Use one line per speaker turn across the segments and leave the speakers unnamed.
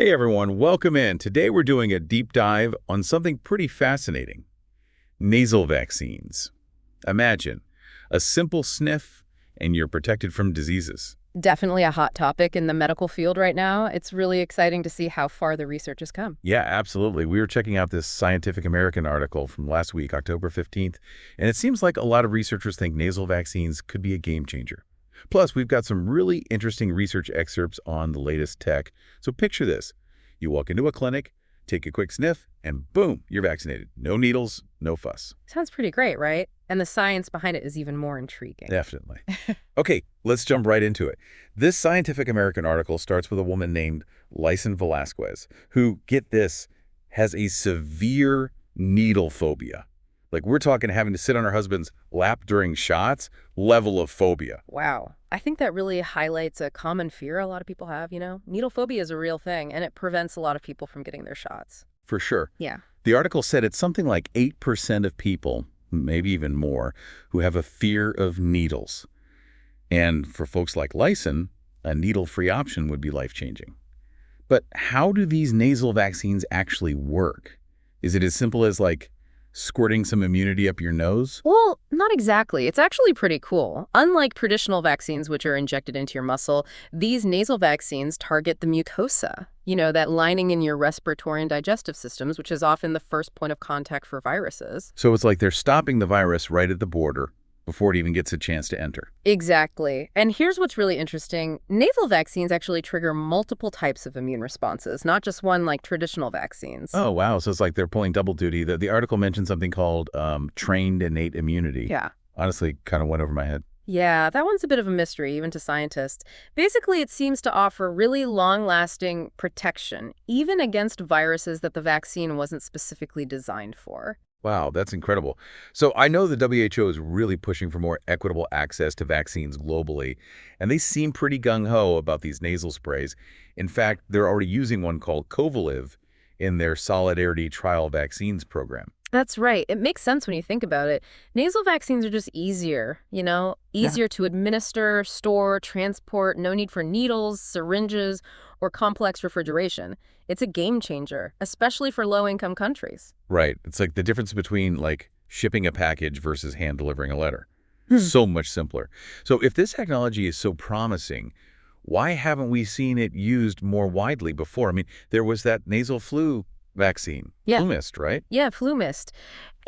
Hey everyone, welcome in. Today we're doing a deep dive on something pretty fascinating. Nasal vaccines. Imagine a simple sniff and you're protected from diseases.
Definitely a hot topic in the medical field right now. It's really exciting to see how far the research has come.
Yeah, absolutely. We were checking out this Scientific American article from last week, October 15th, and it seems like a lot of researchers think nasal vaccines could be a game changer. Plus, we've got some really interesting research excerpts on the latest tech. So picture this. You walk into a clinic, take a quick sniff, and boom, you're vaccinated. No needles, no fuss.
Sounds pretty great, right? And the science behind it is even more intriguing.
Definitely. Okay, let's jump right into it. This Scientific American article starts with a woman named Lyson Velasquez, who, get this, has a severe needle phobia. Like, we're talking having to sit on her husband's lap during shots, level of phobia.
Wow. I think that really highlights a common fear a lot of people have, Needle phobia is a real thing, and it prevents a lot of people from getting their shots.
For sure.
Yeah.
The article said it's something like 8% of people, maybe even more, who have a fear of needles. And for folks like Lyson, a needle-free option would be life-changing. But how do these nasal vaccines actually work? Is it as simple as, like, squirting some immunity up your nose?
Well, not exactly. It's actually pretty cool. Unlike traditional vaccines, which are injected into your muscle, these nasal vaccines target the mucosa, that lining in your respiratory and digestive systems, which is often the first point of contact for viruses.
So it's like they're stopping the virus right at the border before it even gets a chance to enter.
Exactly. And here's what's really interesting. Nasal vaccines actually trigger multiple types of immune responses, not just one like traditional vaccines.
Oh, wow. So it's like they're pulling double duty. The article mentioned something called trained innate immunity.
Yeah.
Honestly, kind of went over my head.
Yeah, that one's a bit of a mystery, even to scientists. Basically, it seems to offer really long-lasting protection, even against viruses that the vaccine wasn't specifically designed for.
Wow, that's incredible. So I know the WHO is really pushing for more equitable access to vaccines globally, and they seem pretty gung-ho about these nasal sprays. In fact, they're already using one called Covaliv in their Solidarity Trial Vaccines program.
That's right. It makes sense when you think about it. Nasal vaccines are just easier, easier to administer, store, transport, no need for needles, syringes, or complex refrigeration. It's a game changer, especially for low-income countries.
Right. It's like the difference between, like, shipping a package versus hand delivering a letter. So much simpler. So if this technology is so promising, why haven't we seen it used more widely before? I mean, there was that nasal flu vaccine,
Yeah.
Flumist, right?
Yeah, flu mist.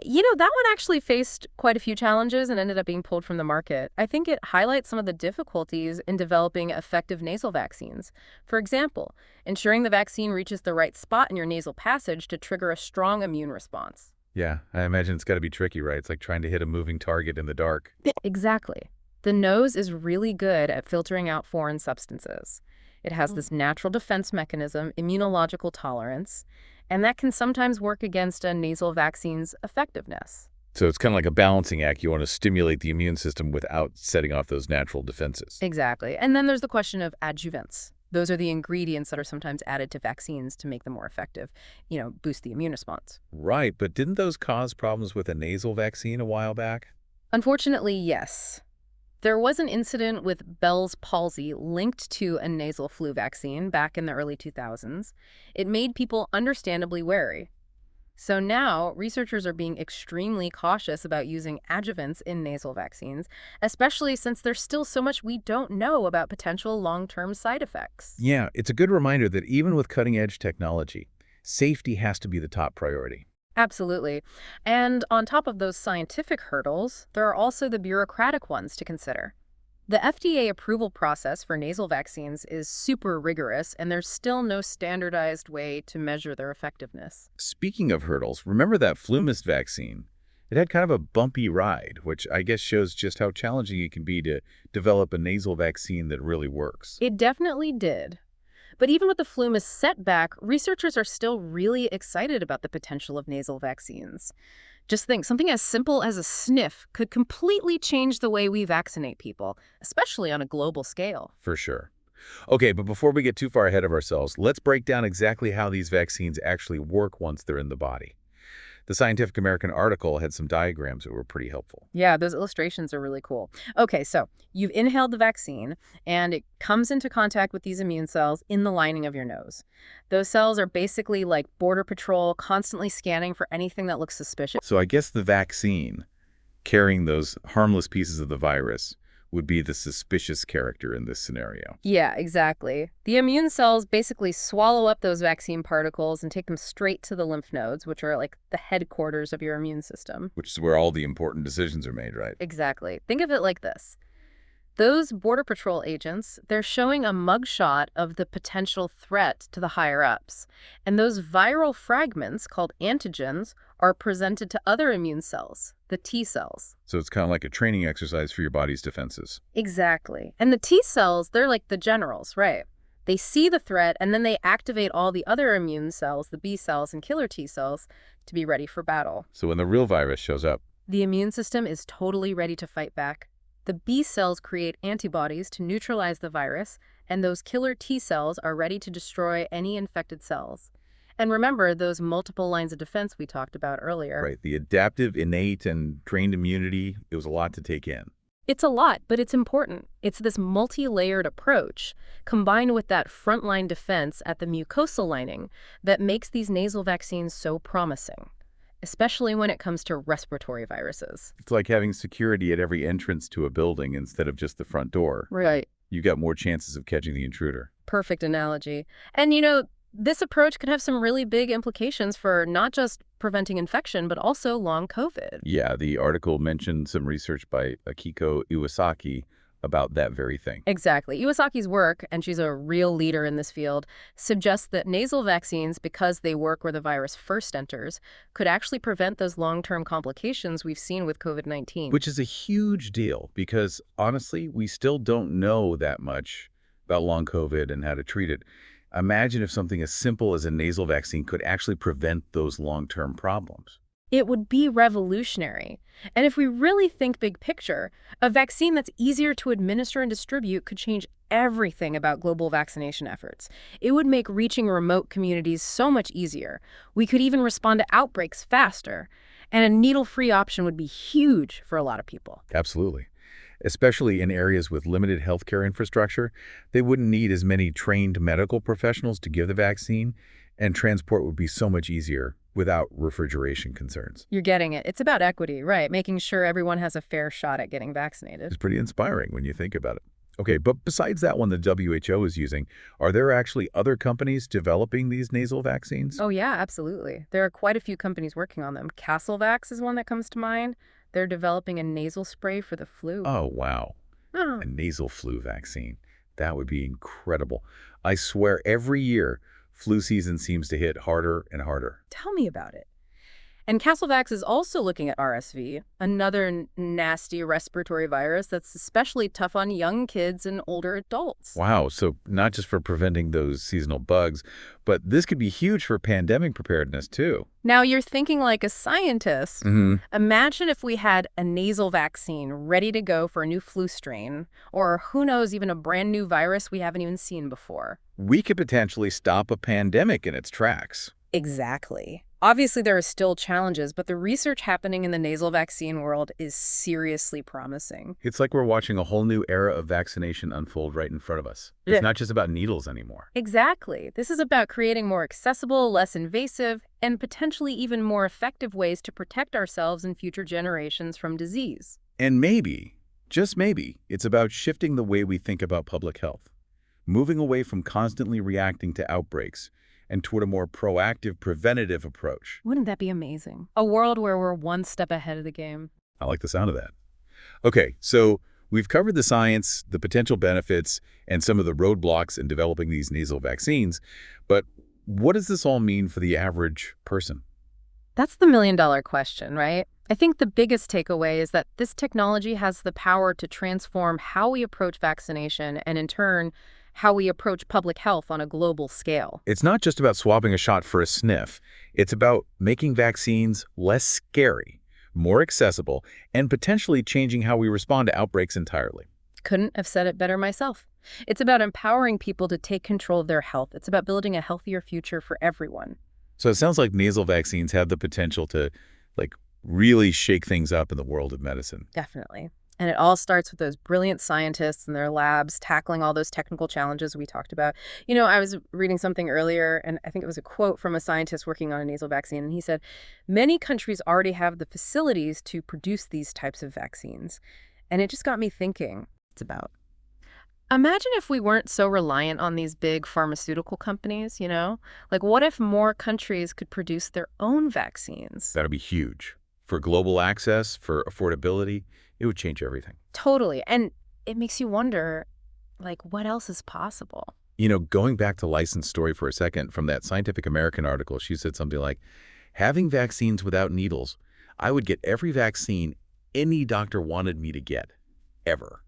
That one actually faced quite a few challenges and ended up being pulled from the market. I think it highlights some of the difficulties in developing effective nasal vaccines. For example, ensuring the vaccine reaches the right spot in your nasal passage to trigger a strong immune response.
Yeah, I imagine it's got to be tricky, right? It's like trying to hit a moving target in the dark.
Exactly. The nose is really good at filtering out foreign substances. It has this natural defense mechanism, immunological tolerance, and that can sometimes work against a nasal vaccine's effectiveness.
So it's kind of like a balancing act. You want to stimulate the immune system without setting off those natural defenses.
Exactly. And then there's the question of adjuvants. Those are the ingredients that are sometimes added to vaccines to make them more effective, boost the immune response.
Right, but didn't those cause problems with a nasal vaccine a while back?
Unfortunately, yes. There was an incident with Bell's palsy linked to a nasal flu vaccine back in the early 2000s. It made people understandably wary. So now, researchers are being extremely cautious about using adjuvants in nasal vaccines, especially since there's still so much we don't know about potential long-term side effects.
Yeah, it's a good reminder that even with cutting-edge technology, safety has to be the top priority.
Absolutely. And on top of those scientific hurdles, there are also the bureaucratic ones to consider. The FDA approval process for nasal vaccines is super rigorous, and there's still no standardized way to measure their effectiveness.
Speaking of hurdles, remember that Flumist vaccine? It had kind of a bumpy ride, which I guess shows just how challenging it can be to develop a nasal vaccine that really works.
It definitely did. But even with the flu setback, researchers are still really excited about the potential of nasal vaccines. Just think, something as simple as a sniff could completely change the way we vaccinate people, especially on a global scale.
For sure. Okay, but before we get too far ahead of ourselves, let's break down exactly how these vaccines actually work once they're in the body. The Scientific American article had some diagrams that were pretty helpful.
Yeah, those illustrations are really cool. Okay, so you've inhaled the vaccine, and it comes into contact with these immune cells in the lining of your nose. Those cells are basically like border patrol, constantly scanning for anything that looks suspicious.
So I guess the vaccine, carrying those harmless pieces of the virus, would be the suspicious character in this scenario.
Yeah, exactly. The immune cells basically swallow up those vaccine particles and take them straight to the lymph nodes, which are like the headquarters of your immune system.
Which is where all the important decisions are made, right?
Exactly. Think of it like this. Those Border Patrol agents, they're showing a mugshot of the potential threat to the higher-ups. And those viral fragments, called antigens, are presented to other immune cells, the T cells.
So it's kind of like a training exercise for your body's defenses.
Exactly. And the T cells, they're like the generals, right? They see the threat, and then they activate all the other immune cells, the B cells and killer T cells, to be ready for battle.
So when the real virus shows up,
The immune system is totally ready to fight back. The B cells create antibodies to neutralize the virus, and those killer T cells are ready to destroy any infected cells. And remember those multiple lines of defense we talked about earlier.
right, the adaptive, innate, and trained immunity, it was a lot to take in.
It's a lot, but it's important. It's this multi-layered approach, combined with that frontline defense at the mucosal lining, that makes these nasal vaccines so promising, especially when it comes to respiratory viruses.
It's like having security at every entrance to a building instead of just the front door.
Right.
You got more chances of catching the intruder.
Perfect analogy. And this approach could have some really big implications for not just preventing infection, but also long COVID.
Yeah, the article mentioned some research by Akiko Iwasaki about that very thing.
Exactly. Iwasaki's work, and she's a real leader in this field, suggests that nasal vaccines, because they work where the virus first enters, could actually prevent those long-term complications we've seen with COVID-19.
Which is a huge deal because, honestly, we still don't know that much about long COVID and how to treat it. Imagine if something as simple as a nasal vaccine could actually prevent those long-term problems.
It would be revolutionary. And if we really think big picture, a vaccine that's easier to administer and distribute could change everything about global vaccination efforts. It would make reaching remote communities so much easier. We could even respond to outbreaks faster. And a needle-free option would be huge for a lot of people.
Absolutely. Especially in areas with limited healthcare infrastructure, they wouldn't need as many trained medical professionals to give the vaccine, and transport would be so much easier without refrigeration concerns.
You're getting it. It's about equity, right? Making sure everyone has a fair shot at getting vaccinated.
It's pretty inspiring when you think about it. Okay, but besides that one the WHO is using, are there actually other companies developing these nasal vaccines?
Oh, yeah, absolutely. There are quite a few companies working on them. Castlevax is one that comes to mind. They're developing a nasal spray for the flu.
Oh, wow.
Oh.
A nasal flu vaccine. That would be incredible. I swear every year, flu season seems to hit harder and harder.
Tell me about it. And Castlevax is also looking at RSV, another nasty respiratory virus that's especially tough on young kids and older adults.
Wow, so not just for preventing those seasonal bugs, but this could be huge for pandemic preparedness too.
Now you're thinking like a scientist.
Mm-hmm.
Imagine if we had a nasal vaccine ready to go for a new flu strain, or who knows, even a brand new virus we haven't even seen before.
We could potentially stop a pandemic in its tracks.
Exactly. Obviously, there are still challenges, but the research happening in the nasal vaccine world is seriously promising.
It's like we're watching a whole new era of vaccination unfold right in front of us.
Yeah.
It's not just about needles anymore.
Exactly. This is about creating more accessible, less invasive, and potentially even more effective ways to protect ourselves and future generations from disease.
And maybe, just maybe, it's about shifting the way we think about public health, moving away from constantly reacting to outbreaks and toward a more proactive, preventative approach.
Wouldn't that be amazing? A world where we're one step ahead of the game.
I like the sound of that. Okay, so we've covered the science, the potential benefits, and some of the roadblocks in developing these nasal vaccines, but what does this all mean for the average person?
That's the million-dollar question, right? I think the biggest takeaway is that this technology has the power to transform how we approach vaccination and, in turn, how we approach public health on a global scale.
It's not just about swapping a shot for a sniff. It's about making vaccines less scary, more accessible, and potentially changing how we respond to outbreaks entirely.
Couldn't have said it better myself. It's about empowering people to take control of their health. It's about building a healthier future for everyone.
So it sounds like nasal vaccines have the potential to, like, really shake things up in the world of medicine.
Definitely. And it all starts with those brilliant scientists in their labs tackling all those technical challenges we talked about. I was reading something earlier, and I think it was a quote from a scientist working on a nasal vaccine, and he said, many countries already have the facilities to produce these types of vaccines. And it just got me thinking, it's about. Imagine if we weren't so reliant on these big pharmaceutical companies. Like, what if more countries could produce their own vaccines?
That'll be huge. For global access, for affordability, it would change everything.
Totally. And it makes you wonder, like, what else is possible?
Going back to Lyson's story for a second, from that Scientific American article, she said something like, having vaccines without needles, I would get every vaccine any doctor wanted me to get, ever.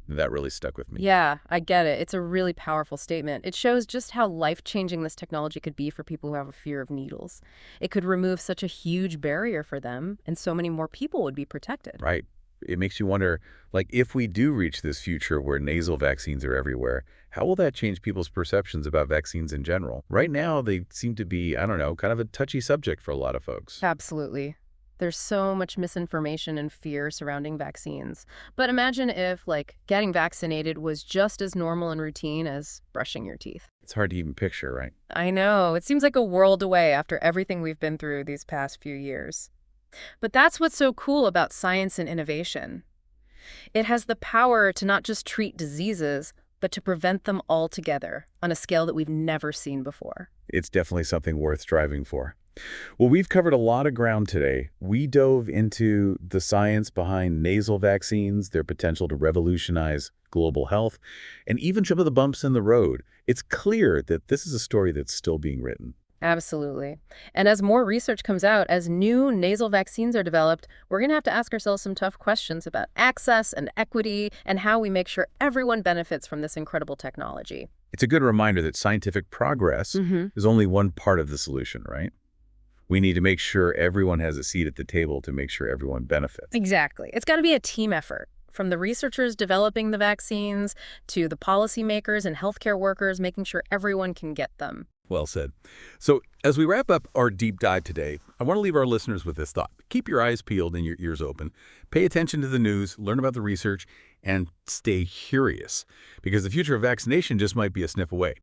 That really stuck with me.
Yeah, I get it. It's a really powerful statement. It shows just how life-changing this technology could be for people who have a fear of needles. It could remove such a huge barrier for them, and so many more people would be protected.
Right. It makes you wonder, like, if we do reach this future where nasal vaccines are everywhere, how will that change people's perceptions about vaccines in general? Right now, they seem to be, I don't know, kind of a touchy subject for a lot of folks.
Absolutely. There's so much misinformation and fear surrounding vaccines. But imagine if, like, getting vaccinated was just as normal and routine as brushing your teeth.
It's hard to even picture, right?
I know. It seems like a world away after everything we've been through these past few years. But that's what's so cool about science and innovation. It has the power to not just treat diseases, but to prevent them altogether on a scale that we've never seen before.
It's definitely something worth striving for. Well, we've covered a lot of ground today. We dove into the science behind nasal vaccines, their potential to revolutionize global health, and even some of the bumps in the road. It's clear that this is a story that's still being written.
Absolutely. And as more research comes out, as new nasal vaccines are developed, we're going to have to ask ourselves some tough questions about access and equity and how we make sure everyone benefits from this incredible technology.
It's a good reminder that scientific progress is only one part of the solution, right? We need to make sure everyone has a seat at the table to make sure everyone benefits.
Exactly. It's got to be a team effort, from the researchers developing the vaccines to the policymakers and healthcare workers making sure everyone can get them.
Well said. So as we wrap up our deep dive today, I want to leave our listeners with this thought. Keep your eyes peeled and your ears open. Pay attention to the news, learn about the research, and stay curious, because the future of vaccination just might be a sniff away.